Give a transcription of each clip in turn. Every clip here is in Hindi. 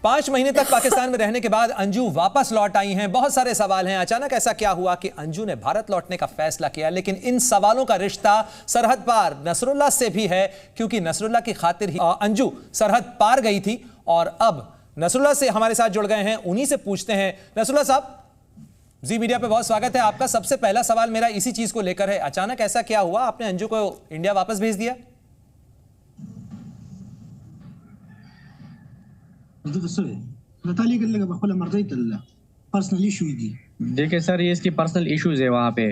5 महीने तक पाकिस्तान में रहने के बाद अंजू वापस लौट आई हैं। बहुत सारे सवाल हैं, अचानक ऐसा क्या हुआ कि अंजू ने भारत लौटने का फैसला किया। लेकिन इन सवालों का रिश्ता सरहद पार नसरुल्लाह से भी है, क्योंकि नसरुल्लाह की खातिर ही अंजू सरहद पार गई थी। और अब नसरुल्लाह से हमारे साथ जुड़ गए हैं, उन्हीं से पूछते हैं। नसरुल्लाह साहब, जी मीडिया पे बहुत स्वागत है आपका। सबसे पहला सवाल मेरा इसी चीज को लेकर है, अचानक ऐसा क्या हुआ, आपने अंजू को इंडिया वापस भेज दिया? देखिए सर, ये इसकी पर्सनल इश्यूज है, वहाँ पे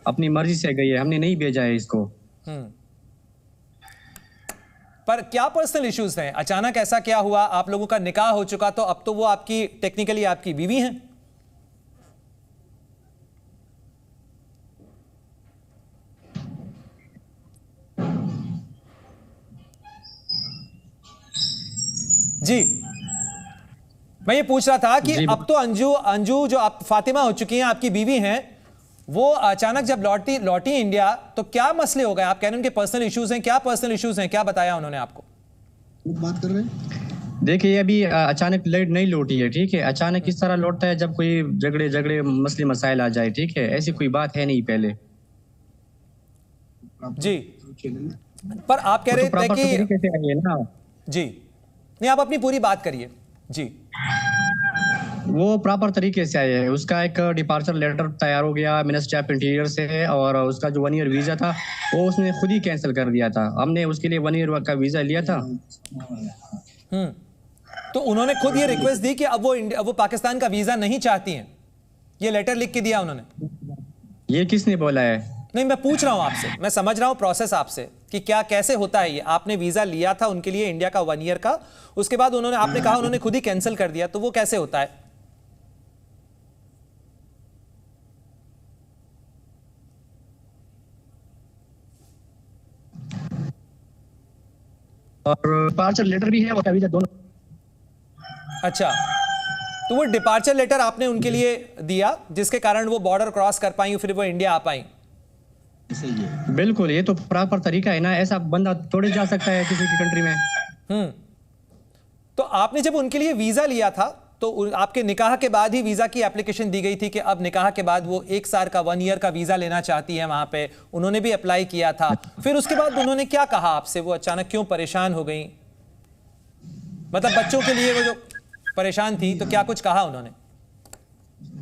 अपनी मर्जी से गई है, हमने नहीं भेजा है इसको। पर क्या पर्सनल इश्यूज हैं? अचानक ऐसा क्या हुआ? आप लोगों का निकाह हो चुका, तो अब तो वो आपकी टेक्निकली आपकी बीवी हैं। जी, मैं ये पूछ रहा था कि अब तो अंजू जो आप फातिमा हो चुकी हैं, आपकी बीवी हैं, वो अचानक जब लौटी इंडिया, तो क्या मसले हो गए? आप कह रहे हैं उनके पर्सनल इश्यूज हैं, क्या पर्सनल इश्यूज हैं, क्या बताया उन्होंने आपको? बात कर रहे हैं। देखिए, अभी अचानक नहीं लौटी है, ठीक है। अचानक इस तरह लौटता है जब कोई झगड़े मसले मसाइल आ जाए, ठीक है। ऐसी कोई बात है नहीं पहले। जी, पर आप कह रहे थे कि ना जी नहीं, आप अपनी पूरी बात करिए। जी, वो प्रॉपर तरीके से आया है, उसका एक डिपार्चर लेटर तैयार हो गया मिनिस्ट्री ऑफ इंटीरियर से, और उसका जो 1 ईयर वीजा था वो उसने खुद ही कैंसिल कर दिया था। हमने उसके लिए 1 ईयर का वीजा लिया था। तो उन्होंने खुद ये रिक्वेस्ट दी कि अब वो पाकिस्तान का वीजा नहीं चाहती हैं, ये लेटर लिख के दिया उन्होंने? ये किसने बोला है? नहीं, मैं पूछ रहा हूं आपसे, मैं समझ रहा हूं प्रोसेस आपसे कि क्या कैसे होता है ये। आपने वीजा लिया था उनके लिए इंडिया का 1 ईयर का, उसके बाद उन्होंने, आपने कहा उन्होंने खुद ही कैंसिल कर दिया, तो वो कैसे होता है? और डिपार्चर लेटर भी है और वीजा दोनों। अच्छा, तो वो डिपार्चर लेटर आपने उनके लिए दिया जिसके कारण वो बॉर्डर क्रॉस कर पाई, फिर वो इंडिया आ पाई? बिल्कुल, ये तो प्रॉपर तरीका है ना, ऐसा बंदा थोड़े जा सकता है किसी की कंट्री में। तो आपने जब उनके लिए वीजा लिया था, तो आपके निकाह के बाद ही वीजा की एप्लीकेशन दी गई थी कि अब निकाह के बाद वो 1 साल का 1 ईयर का वीजा लेना चाहती है? वहां पे उन्होंने भी अप्लाई किया था। फिर उसके बाद उन्होंने क्या कहा आपसे? वो अचानक क्यों परेशान हो गई? मतलब बच्चों के लिए वो जो परेशान थी, तो क्या कुछ कहा उन्होंने?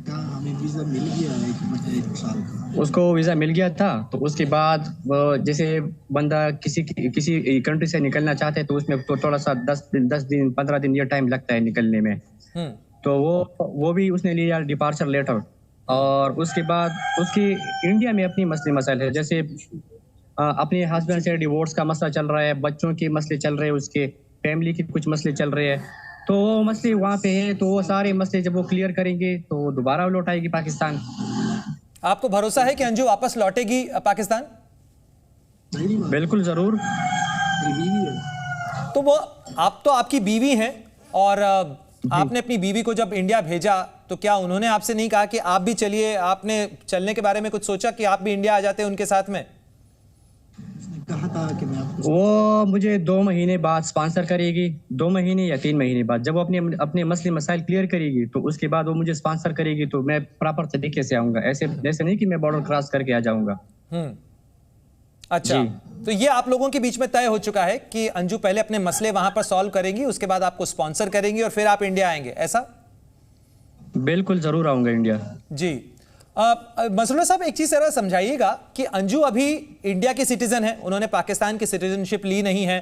हमें वीजा मिल गया है, 1 साल का उसको वीजा मिल गया था। तो उसके बाद वो जैसे बंदा किसी कंट्री से निकलना चाहते हैं, तो उसमें तो थोड़ा सा 10 दिन 15 दिन ये टाइम लगता है निकलने में। तो वो भी उसने लिया डिपार्चर लेटर, और उसके बाद उसकी इंडिया में अपनी मसले मसाइल है, जैसे अपने हस्बैंड से डिवोर्स का मसला चल रहा है, बच्चों के मसले चल रहे हैं, उसके फैमिली के कुछ मसले चल रहे हैं। तो वो मसले वहाँ पे है, तो वो सारे मसले जब वो क्लियर करेंगे तो दोबारा लौट आएगी पाकिस्तान। आपको भरोसा है कि अंजू वापस लौटेगी पाकिस्तान? बिल्कुल जरूर। तो वो आप तो आपकी बीवी हैं, और आपने अपनी बीवी को जब इंडिया भेजा, तो क्या उन्होंने आपसे नहीं कहा कि आप भी चलिए? आपने चलने के बारे में कुछ सोचा कि आप भी इंडिया आ जाते उनके साथ में? कहा था कि मैं आपको, वो मुझे 2 महीने बाद स्पॉन्सर करेगी, 2 महीने या 3 महीने बाद, जब वो अपने मसले मसाइल क्लियर करेगी तो उसके बाद वो मुझे स्पॉन्सर करेगी, तो मैं प्रॉपर तरीके से आऊंगा। ऐसे नहीं कि मैं बॉर्डर क्रॉस करके आ जाऊंगा। अच्छा, तो ये आप लोगों के बीच में तय हो चुका है कि अंजू पहले अपने मसले वहां पर सॉल्व करेंगी, उसके बाद आपको स्पॉन्सर करेंगी और फिर आप इंडिया आएंगे, ऐसा? बिल्कुल जरूर आऊंगा इंडिया। जी, मसरूल्लाह साहब, एक चीज जरा समझाइएगा कि अंजू अभी इंडिया की सिटीजन है, उन्होंने पाकिस्तान की सिटीजनशिप ली नहीं है।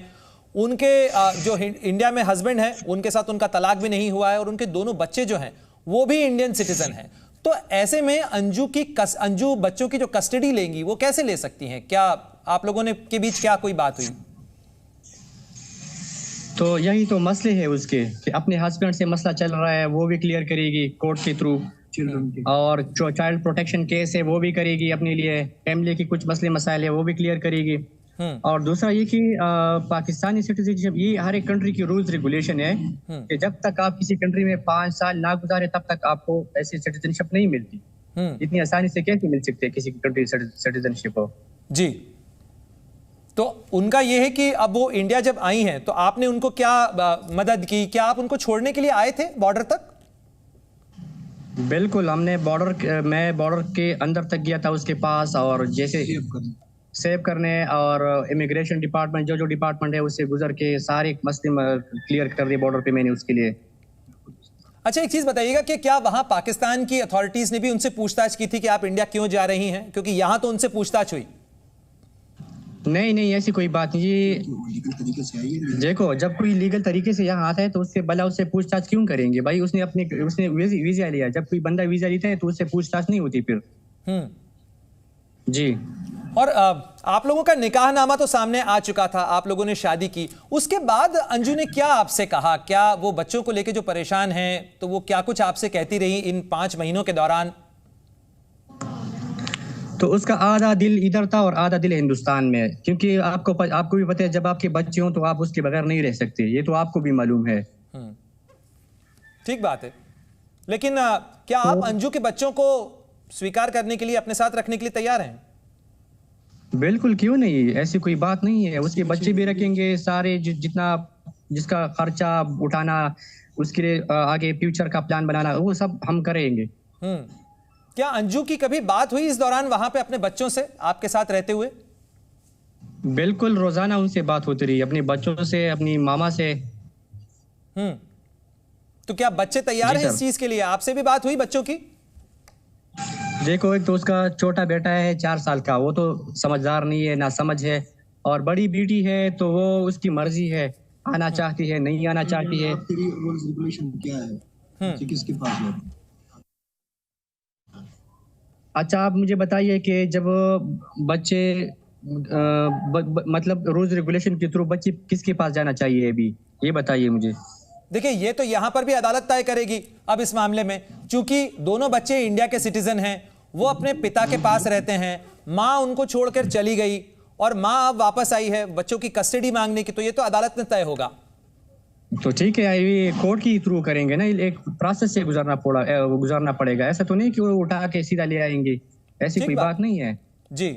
उनके जो इंडिया में हस्बैंड है, उनके साथ उनका तलाक भी नहीं हुआ है, और उनके दोनों बच्चे जो हैं वो भी इंडियन सिटीजन हैं। तो ऐसे में अंजू बच्चों की जो कस्टडी लेंगी, वो कैसे ले सकती हैं? क्या आप लोगों ने के बीच क्या कोई बात हुई? तो यही तो मसले है उसके, कि अपने हस्बैंड से मसला चल रहा है, वो भी क्लियर करेगी कोर्ट के थ्रू, और जो चाइल्ड प्रोटेक्शन केस है वो भी करेगी अपने लिए, फैमिली की कुछ मसले मसाइल है वो भी क्लियर करेगी। और दूसरा ये कि पाकिस्तानी सिटीजनशिप, ये हर एक कंट्री की रूल्स रेगुलेशन है कि जब तक आप किसी कंट्री में 5 साल ना गुजारे तब तक आपको ऐसी सिटीजनशिप नहीं मिलती। इतनी आसानी से कैसे मिल सकती है किसी कंट्री सिटीजनशिप हो? जी, तो उनका यह है कि अब वो इंडिया जब आई हैं तो आपने उनको क्या मदद की, क्या आप उनको छोड़ने के लिए आए थे बॉर्डर तक? बिल्कुल, मैं बॉर्डर के अंदर तक गया था उसके पास, और जैसे सेव करने और इमिग्रेशन डिपार्टमेंट जो डिपार्टमेंट है उससे गुजर के सारे मसले क्लियर कर दिए बॉर्डर पे मैंने उसके लिए। अच्छा, एक चीज बताइएगा कि क्या वहां पाकिस्तान की अथॉरिटीज ने भी उनसे पूछताछ की थी कि आप इंडिया क्यों जा रही हैं? क्योंकि यहां तो उनसे पूछताछ हुई। नहीं, ऐसी कोई बात नहीं। ये देखो, जब कोई लीगल तरीके से यहाँ आता है तो उससे पूछताछ क्यों करेंगे भाई? उसने वीजा लिया। जब कोई बंदा वीजा लेता है तो उससे पूछताछ नहीं होती फिर। जी। और आप लोगों का निकाहनामा तो सामने आ चुका था, आप लोगों ने शादी की। उसके बाद अंजू ने क्या आपसे कहा? क्या वो बच्चों को लेके जो परेशान हैं तो वो क्या कुछ आपसे कहती रही इन 5 महीनों के दौरान? तो उसका आधा दिल इधर था और आधा दिल हिंदुस्तान में, क्योंकि आपको भी पता है जब आपके बच्चे हों तो आप उसके बगैर नहीं रह सकते, ये तो आपको भी मालूम है। ठीक बात है, लेकिन क्या आप अंजू के बच्चों को स्वीकार करने के लिए, अपने साथ रखने के लिए तैयार हैं? बिल्कुल, क्यों नहीं, ऐसी कोई बात नहीं है। उसके बच्चे भी रखेंगे सारे, जिसका खर्चा उठाना, उसके लिए आगे फ्यूचर का प्लान बनाना, वो सब हम करेंगे। क्या अंजू की कभी बात हुई इस दौरान वहां पे अपने बच्चों से, आपके साथ रहते हुए? बिल्कुल, रोजाना उनसे बात होती रही, अपने बच्चों से, अपनी मामा से। तो क्या बच्चे तैयार हैं इस चीज के लिए? आपसे भी बात हुई बच्चों की? देखो, एक तो उसका छोटा बेटा है 4 साल का, वो तो समझदार नहीं है, ना समझ है। और बड़ी बेटी है तो वो उसकी मर्जी है, आना चाहती है, नहीं आना चाहती है। क्या है? किसके पास है? अच्छा, आप मुझे बताइए कि जब बच्चे मतलब रूल्स रेगुलेशन के थ्रू बच्चे किसके पास जाना चाहिए अभी, ये बताइए मुझे। देखिए, ये तो यहां पर भी अदालत तय करेगी अब इस मामले में, क्योंकि दोनों बच्चे इंडिया के सिटीजन हैं, वो अपने पिता के पास रहते हैं, मां उनको छोड़कर चली गई और मां अब वापस आई है बच्चों की कस्टडी मांगने की, तो ये तो अदालत में तय होगा। तो ठीक है, ये कोर्ट की थ्रू करेंगे ना, एक प्रोसेस से गुजरना पड़ेगा। ऐसा तो नहीं कि वो उठा के सीधा ले आएंगे, ऐसी कोई बात नहीं है जी।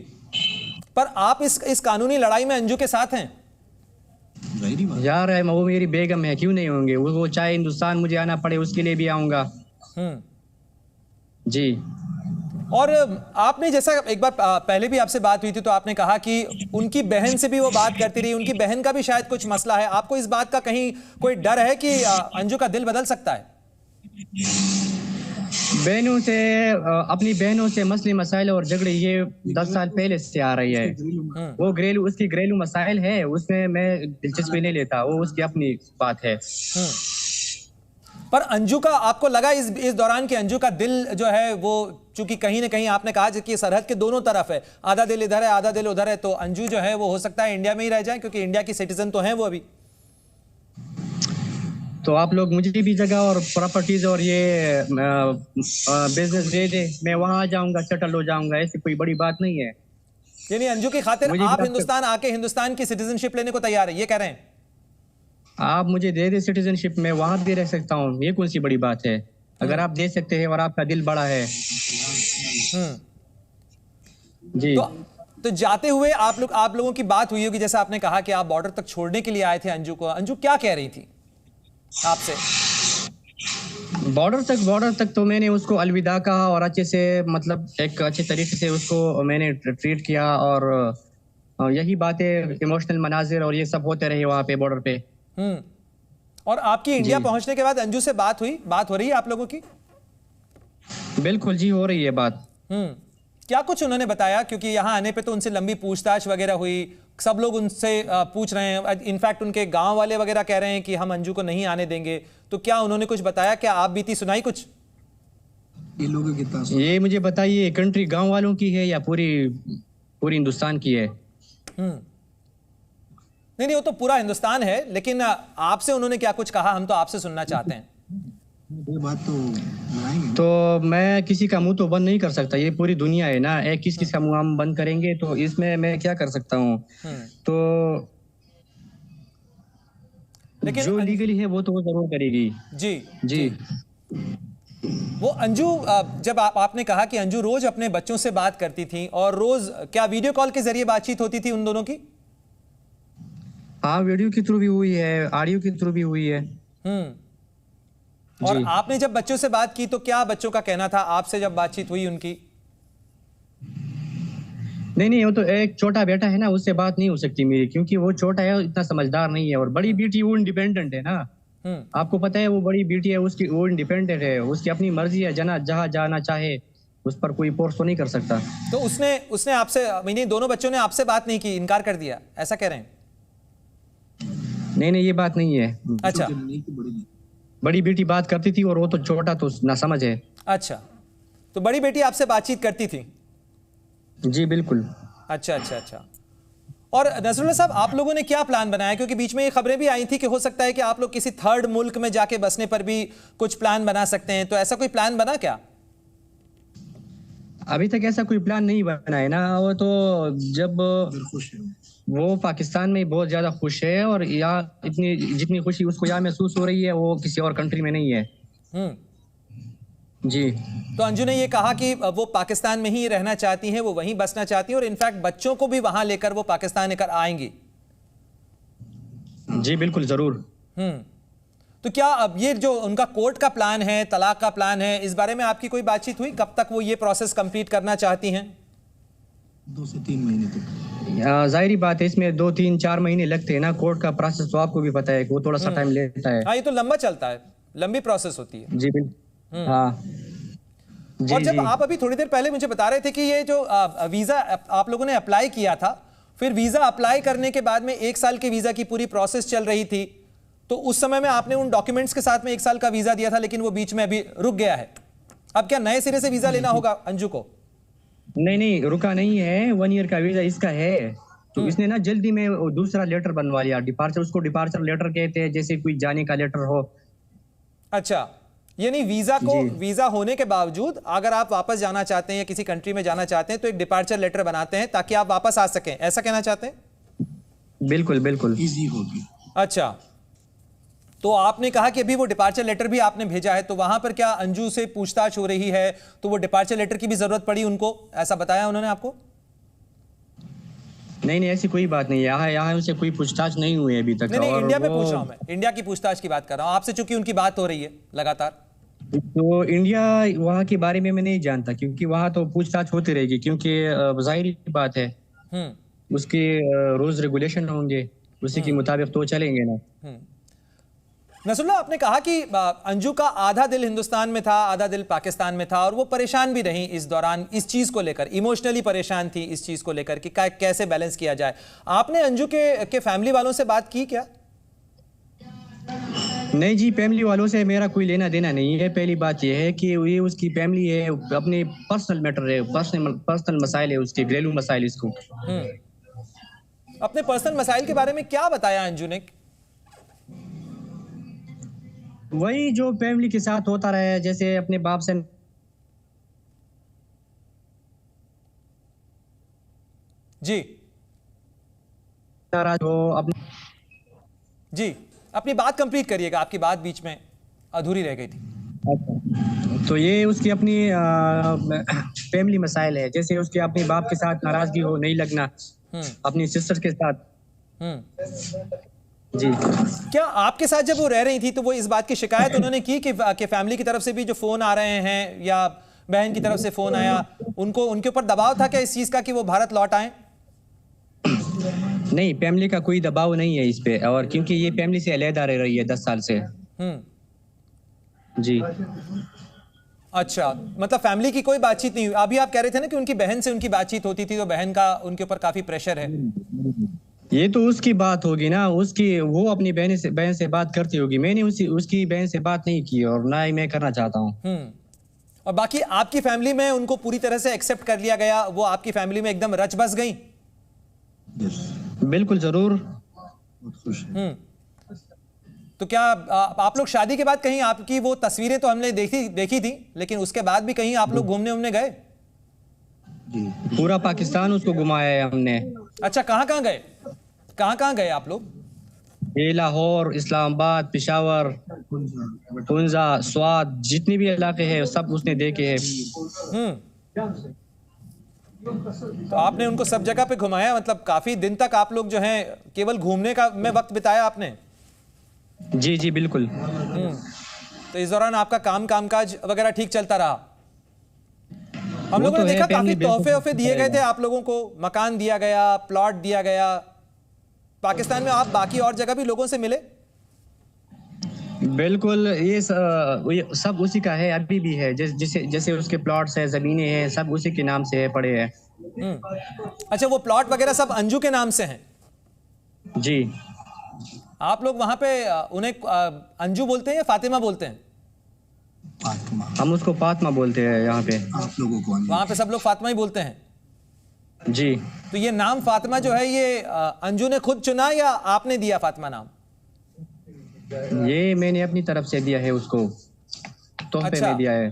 पर आप इस कानूनी लड़ाई में अंजू के साथ हैं? यार, वो मेरी बेगम है, क्यों नहीं होंगे? वो चाहे हिंदुस्तान मुझे आना पड़े उसके लिए भी आऊंगा। जी। और आपने, जैसा एक बार पहले भी आपसे बात हुई थी तो आपने कहा कि उनकी बहन से भी वो बात करती रही, उनकी बहन का भी शायद कुछ मसला है। आपको इस बात का कहीं कोई डर है कि अंजू का दिल बदल सकता है? अपनी बहनों से मसले मसाइल और झगड़े ये 10 साल पहले से आ रही है। वो उसकी घरेलू मसाइल है, उसमें मैं दिलचस्पी नहीं लेता, वो उसकी अपनी बात है। पर अंजू का, आपको लगा इस दौरान कि अंजू का दिल जो है वो, चूंकि कहीं ना कहीं आपने कहा कि सरहद के दोनों तरफ है, आधा दिल इधर है आधा दिल उधर है, तो अंजू जो है वो हो सकता है इंडिया में ही रह जाए, क्योंकि इंडिया की सिटीजन तो हैं वो अभी। तो आप लोग मुझे भी जगह और प्रॉपर्टीज और ये बिजनेस दे दे, मैं वहां आ जाऊंगा, सेटल हो जाऊंगा, ऐसी कोई बड़ी बात नहीं है। यानी अंजू की खातिर आप हिंदुस्तान आके हिंदुस्तान की सिटीजनशिप लेने को तैयार है, ये कह रहे हैं? आप मुझे दे दे सिटीजनशिप, मैं वहां भी रह सकता हूँ, ये कौन सी बड़ी बात है? अगर आप दे सकते हैं और आपका दिल बड़ा है। जी। तो जाते हुए आप लोगों की बात हुई होगी, जैसा आपने कहा कि आप बॉर्डर तक छोड़ने के लिए आए थे अंजू को। अंजू क्या कह रही थी आपसे? बॉर्डर तक तो मैंने उसको अलविदा कहा और अच्छे से, मतलब एक अच्छे तरीके से उसको मैंने ट्रीट किया, और यही बातें, इमोशनल मनाजिर और ये सब होते रहे वहां पे बॉर्डर पे। और आपकी इंडिया पहुंचने के बाद अंजू से बात हो रही है आप लोगों की? बिल्कुल जी, हो रही है बात। क्या कुछ उन्होंने बताया? क्योंकि यहां आने पे तो उनसे लंबी पूछताछ वगैरह हुई, सब लोग उनसे पूछ रहे हैं, इनफैक्ट उनके गांव वाले वगैरह कह रहे हैं कि हम अंजू को नहीं आने देंगे। तो क्या उन्होंने कुछ बताया? क्या आप बीती सुनाई कुछ? ये मुझे बताइए, कंट्री गांव वालों की है या पूरी हिंदुस्तान की है? नहीं, वो तो पूरा हिंदुस्तान है, लेकिन आपसे उन्होंने क्या कुछ कहा, हम तो आपसे सुनना चाहते हैं। ये बात तो मैं किसी का मुंह तो बंद नहीं कर सकता, ये पूरी दुनिया है ना, एक किस का मुंह हम बंद करेंगे तो इसमें मैं क्या कर सकता हूँ? तो लेकिन जो लीगली है वो तो वो जरूर करेगी। जी। वो अंजू, जब आपने कहा कि अंजू रोज अपने बच्चों से बात करती थी, और रोज क्या वीडियो कॉल के जरिए बातचीत होती थी उन दोनों की? हाँ, वीडियो के थ्रू भी हुई है, ऑडियो के थ्रू भी हुई है। और जी। आपने जब बच्चों से बात की तो क्या बच्चों का कहना था आपसे जब बातचीत हुई उनकी? नहीं, वो तो एक छोटा बेटा है ना, उससे बात नहीं हो सकती मेरी, क्योंकि वो छोटा है, इतना समझदार नहीं है। और बड़ी बेटी वो इंडिपेंडेंट है ना, आपको पता है, वो बड़ी बेटी है उसकी, वो इंडिपेंडेंट है, उसकी अपनी मर्जी है, जहाँ जाना चाहे, उस पर कोई फोर्स तो नहीं कर सकता। तो उसने आपसे, नहीं, दोनों बच्चों ने आपसे बात नहीं की, इनकार कर दिया, ऐसा कह रहे हैं? नहीं, ये बात नहीं है। अच्छा, बड़ी बेटी बात करती थी और वो तो छोटा तो ना समझ है। अच्छा, तो बड़ी बेटी आपसे बातचीत करती थी? जी बिल्कुल। अच्छा। और नजरुल्लाह साहब, आप लोगों ने क्या प्लान बनाया? क्योंकि बीच में ये खबरें भी आई थी कि हो सकता है कि आप लोग किसी थर्ड मुल्क में जाके बसने पर भी कुछ प्लान बना सकते हैं, तो ऐसा कोई प्लान बना क्या? अभी तक ऐसा कोई प्लान नहीं बना है ना। वो तो जब वो पाकिस्तान में बहुत ज्यादा खुश है, और यहाँ इतनी जितनी खुशी उसको यहाँ महसूस हो रही है, वो किसी और कंट्री में नहीं है। जी। तो अंजू ने ये कहा कि वो पाकिस्तान में ही रहना चाहती हैं, वो वहीं बसना चाहती हैं, और इनफैक्ट बच्चों को भी वहां लेकर वो पाकिस्तान लेकर आएंगी। जी बिल्कुल, जरूर। तो क्या अब ये जो उनका कोर्ट का प्लान है, तलाक का प्लान है, इस बारे में आपकी कोई बातचीत हुई? कब तक वो ये प्रोसेस कंप्लीट करना चाहती हैं? 2 से 3 महीने तक। जाहिर बात है, इसमें 2-3-4 महीने लगते हैं ना। कोर्ट का प्रोसेस तो आपको भी पता है कि वो थोड़ा सा टाइम लेता है। हाँ, ये तो लंबा चलता है, लंबी प्रोसेस होती है। जी बिल्कुल। हाँ। और जब आप अभी थोड़ी देर पहले मुझे बता रहे थे कि ये जो वीजा आप लोगों ने अप्लाई किया था, फिर वीजा अप्लाई करने के बाद में 1 साल के वीजा की पूरी प्रोसेस चल रही थी, तो उस समय में आपने उन डॉक्यूमेंट्स के साथ में 1 साल का वीजा दिया था, लेकिन वो बीच में अभी रुक गया है। अब क्या नए सिरे से वीजा लेना होगा अंजू को? नहीं, रुका नहीं है, 1 ईयर का वीजा इसका है। तो इसने ना जल्दी में दूसरा लेटर बनवा लिया, डिपार्चर, उसको डिपार्चर लेटर कहते हैं, जैसे कोई जाने का लेटर हो। अच्छा, यानी वीजा होने के बावजूद अगर आप वापस जाना चाहते हैं या किसी कंट्री में जाना चाहते हैं तो एक डिपार्चर लेटर बनाते हैं ताकि आप वापस आ सकें, ऐसा कहना चाहते हैं? बिल्कुल इजी होगी। अच्छा, तो आपने कहा कि अभी वो डिपार्चर लेटर भी आपने भेजा है, तो वहां पर क्या अंजू से पूछताछ हो रही है? तो वो डिपार्चर लेटर की भी जरूरत पड़ी उनको, ऐसा बताया उन्होंने आपको? नहीं, ऐसी कोई बात नहीं है। यहाँ उनसे कोई पूछताछ नहीं हुई है अभी तक। नहीं, इंडिया में पूछ रहा हूं मैं, इंडिया की पूछताछ की बात कर रहा हूं आपसे, चूंकि उनकी बात हो रही है लगातार। तो इंडिया वहाँ के बारे में मैं नहीं जानता, क्योंकि वहाँ तो पूछताछ होती रहेगी, क्योंकि जाहिर बात है उसके रूल्स रेगुलेशन होंगे, उसी के मुताबिक तो चलेंगे ना। नसरुल्लाह, आपने कहा कि अंजू का आधा दिल हिंदुस्तान में था, आधा दिल पाकिस्तान में था, और वो परेशान भी रही इस दौरान, इस चीज को लेकर इमोशनली परेशान थी, इस चीज को लेकर कि कैसे बैलेंस किया जाए। आपने अंजू के फैमिली वालों से बात की क्या? नहीं जी, फैमिली वालों से मेरा कोई लेना देना नहीं है। पहली बात यह है कि ये उसकी फैमिली है, अपने पर्सनल मैटर है, पर्सनल मसाइल है उसके, घरेलू मसाइल। इसको अपने पर्सनल मसाइल के बारे में क्या बताया अंजू ने? वही जो फैमिली के साथ होता रहा है, जैसे अपने बाप से जी नाराज हो। जी, अपनी बात कंप्लीट करिएगा, आपकी बात बीच में अधूरी रह गई थी। अच्छा, तो ये उसकी अपनी फैमिली मसाइल है, जैसे उसके अपने बाप के साथ नाराजगी हो, नहीं लगना, अपनी सिस्टर के साथ। जी। क्या आपके साथ जब वो रह रही थी तो वो इस बात की शिकायत उन्होंने की कि फैमिली की तरफ से भी जो फोन आ रहे हैं या बहन की तरफ से फोन आया, उनके ऊपर दबाव था क्या इस चीज का कि वो भारत लौट आए? नहीं, फैमिली का कोई दबाव नहीं है इस पे, और क्योंकि ये फैमिली से अलहदा रह रही है 10 साल से। जी। अच्छा, मतलब फैमिली की कोई बातचीत नहीं हुई? अभी आप कह रहे थे ना कि उनकी बहन से उनकी बातचीत होती थी, तो बहन का उनके ऊपर काफी प्रेशर है। ये तो उसकी बात होगी ना, उसकी, वो अपनी बहन से बात करती होगी। मैंने उसकी बहन से बात नहीं की, और ना ही मैं करना चाहता हूँ। और बाकी आपकी फैमिली में उनको पूरी तरह से एक्सेप्ट कर लिया गया, वो आपकी फैमिली में एकदम रच बस गई? बिल्कुल, जरूर। तो क्या आप लोग शादी के बाद कहीं, आपकी वो तस्वीरें तो हमने देखी थी, लेकिन उसके बाद भी कहीं आप लोग घूमने गए? पूरा पाकिस्तान उसको घुमाया है हमने। अच्छा, कहाँ गए? कहाँ गए आप लोग? लाहौर, इस्लामाबाद, पेशावर, पुंजा, स्वात, जितने भी इलाके हैं सब उसने देखे हैं। तो आपने उनको सब जगह पे घुमाया, मतलब काफी दिन तक आप लोग जो हैं केवल घूमने का में वक्त बिताया आपने? जी जी बिल्कुल। तो इस दौरान आपका कामकाज वगैरह ठीक चलता रहा? हम लोगों ने तो देखा काफी बिल्कुल तोहफे दिए गए थे आप लोगों को, मकान दिया गया, प्लॉट दिया गया। पाकिस्तान में आप बाकी और जगह भी लोगों से मिले? बिल्कुल, ये सब उसी का है, अभी भी है। जैसे उसके प्लॉट्स है, जमीनें हैं, सब उसी के नाम से पड़े हैं। अच्छा, वो प्लॉट वगैरह सब अंजू के नाम से हैं? जी। आप लोग वहां पे उन्हें अंजू बोलते हैं या फातिमा बोलते हैं? फातिमा। हम उसको फातिमा बोलते हैं यहाँ पे। आप लोगों को वहां पे सब लोग फातिमा ही बोलते हैं? जी। तो ये नाम फातिमा जो है ये अंजू ने खुद चुना या आपने दिया फातिमा नाम? ये मैंने अपनी तरफ से दिया है उसको, तोहफे अच्छा। में दिया है।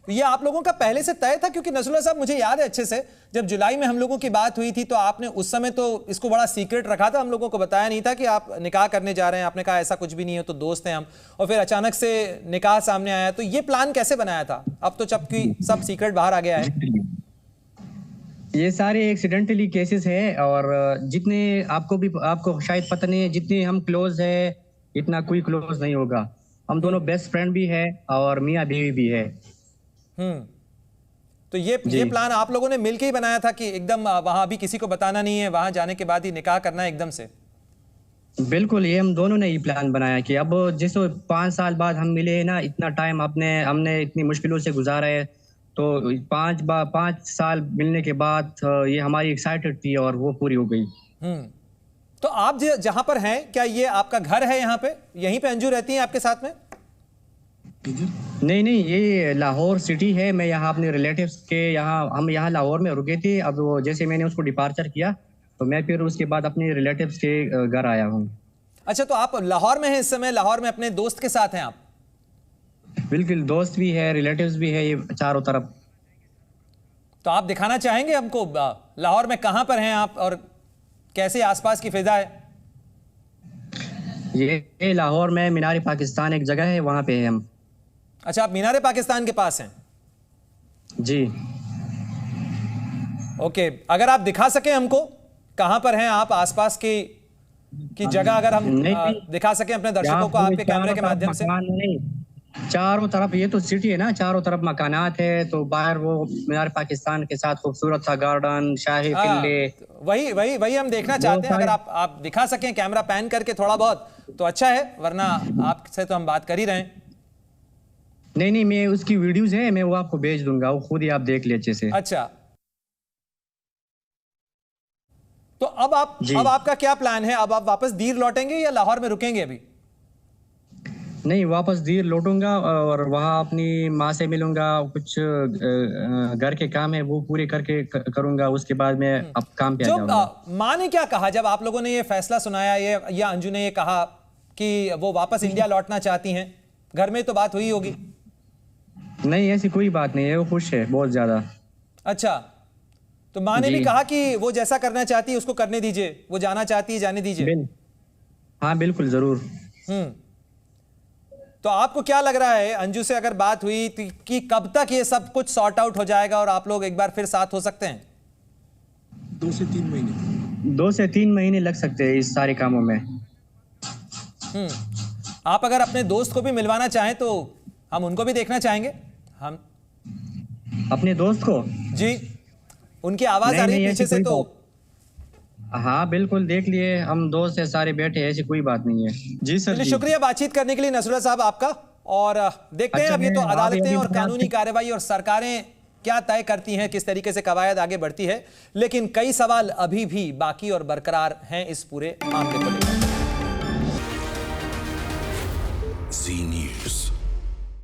तो ये आप लोगों का पहले से तय था? क्योंकि नसरुल्लाह साहब, मुझे याद है अच्छे से, जब जुलाई में हम लोगों की बात हुई थी तो आपने उस समय तो इसको बड़ा सीक्रेट रखा था, हम लोगों को बताया नहीं था कि आप निकाह करने जा रहे हैं। आपने कहा ऐसा कुछ भी नहीं है, तो दोस्त हैं हम। और फिर अचानक से निकाह सामने आया, तो ये प्लान कैसे बनाया था? अब तो जबकि सब सीक्रेट बाहर आ गया है। ये सारे एक्सीडेंटली केसेस है, और जितने आपको शायद पता नहीं है, जितने हम क्लोज है इतना कोई क्लोज नहीं होगा। हम दोनों बेस्ट फ्रेंड भी है और मियाँ बीवी भी है। तो ये प्लान आप लोगों ने मिलकर ही बनाया था कि एकदम वहां भी किसी को बताना नहीं है, वहां जाने के बाद ही निकाह करना है एकदम से? बिल्कुल, ये हम दोनों ने ही प्लान बनाया कि अब जैसे 5 साल बाद हम मिले ना, इतना टाइम हमने इतनी मुश्किलों से गुजारा है, तो 5 साल मिलने के बाद ये हमारी एक्साइटेड थी और वो पूरी हो गई। तो आप जहां पर हैं, क्या ये आपका घर है? यहाँ पे यहीं पे अंजू रहती हैं आपके साथ में? नहीं, ये लाहौर सिटी है। मैं यहाँ अपने रिलेटिव्स के हम यहाँ लाहौर में रुके थे। अब वो जैसे मैंने उसको डिपार्चर किया तो मैं फिर उसके बाद अपने रिलेटिव्स के घर आया हूँ। अच्छा, तो आप लाहौर में हैं इस समय? लाहौर में अपने दोस्त के साथ हैं आप? बिल्कुल, दोस्त भी है, रिलेटिव्स भी है, ये चारों तरफ। तो आप दिखाना चाहेंगे हमको लाहौर में कहां पर हैं आप और कैसे आसपास की फिजा है? ये लाहौर में मीनार पाकिस्तान एक जगह है, वहां पे है हम। अच्छा, आप मीनार पाकिस्तान के पास हैं? जी। ओके, अगर आप दिखा सके हमको कहां पर हैं आप, आसपास की जगह अगर हम दिखा सकें अपने दर्शकों को आपके कैमरे के माध्यम से। चारों तरफ, ये तो सिटी है ना, चारों तरफ मकानात है, तो बाहर वो मीनार पाकिस्तान के साथ खूबसूरत सा गार्डन, शाही किले, वही हम देखना चाहते हैं। अगर आप दिखा सकें कैमरा पैन करके थोड़ा बहुत तो अच्छा है, वरना आपसे तो हम बात कर ही रहे हैं। नहीं, मैं उसकी वीडियोस है, मैं वो आपको भेज दूंगा, वो खुद ही आप देख ले अच्छे से। अच्छा, तो अब आपका क्या प्लान है? अब आप वापस दीर लौटेंगे या लाहौर में रुकेंगे अभी? नहीं, वापस दीर लौटूंगा और वहाँ अपनी माँ से मिलूंगा, कुछ घर के काम है वो पूरे करके करूंगा, उसके बाद मैं अब काम पे आ जाऊंगा। माँ ने क्या कहा जब आप लोगों ने ये फैसला सुनाया, या अंजू ने ये कहा कि वो वापस इंडिया लौटना चाहती हैं? घर में तो बात हुई होगी? नहीं, ऐसी कोई बात नहीं है, वो खुश है बहुत ज्यादा। अच्छा, तो माँ ने भी कहा कि वो जैसा करना चाहती है उसको करने दीजिए, वो जाना चाहती है जाने दीजिए? हाँ बिल्कुल, जरूर। तो आपको क्या लग रहा है, अंजू से अगर बात हुई कि कब तक ये सब कुछ सॉर्ट आउट हो जाएगा और आप लोग एक बार फिर साथ हो सकते हैं? 2 से 3 महीने। 2 से 3 महीने लग सकते हैं इस सारे कामों में। आप अगर अपने दोस्त को भी मिलवाना चाहें तो हम उनको भी देखना चाहेंगे। हम अपने दोस्त को? जी, उनकी आवाज आ रही है पीछे से, तो हाँ बिल्कुल, देख लिए, हम दोस्त है सारे बैठे हैं, ऐसी कोई बात नहीं है। जी सर। शुक्रिया बातचीत करने के लिए नसरुल्लाह साहब आपका। और देखते हैं अब ये तो अदालतें और कानूनी कार्रवाई और सरकारें क्या तय करती हैं, किस तरीके से कवायद आगे बढ़ती है, लेकिन कई सवाल अभी भी बाकी और बरकरार हैं इस पूरे मामले को लेकर।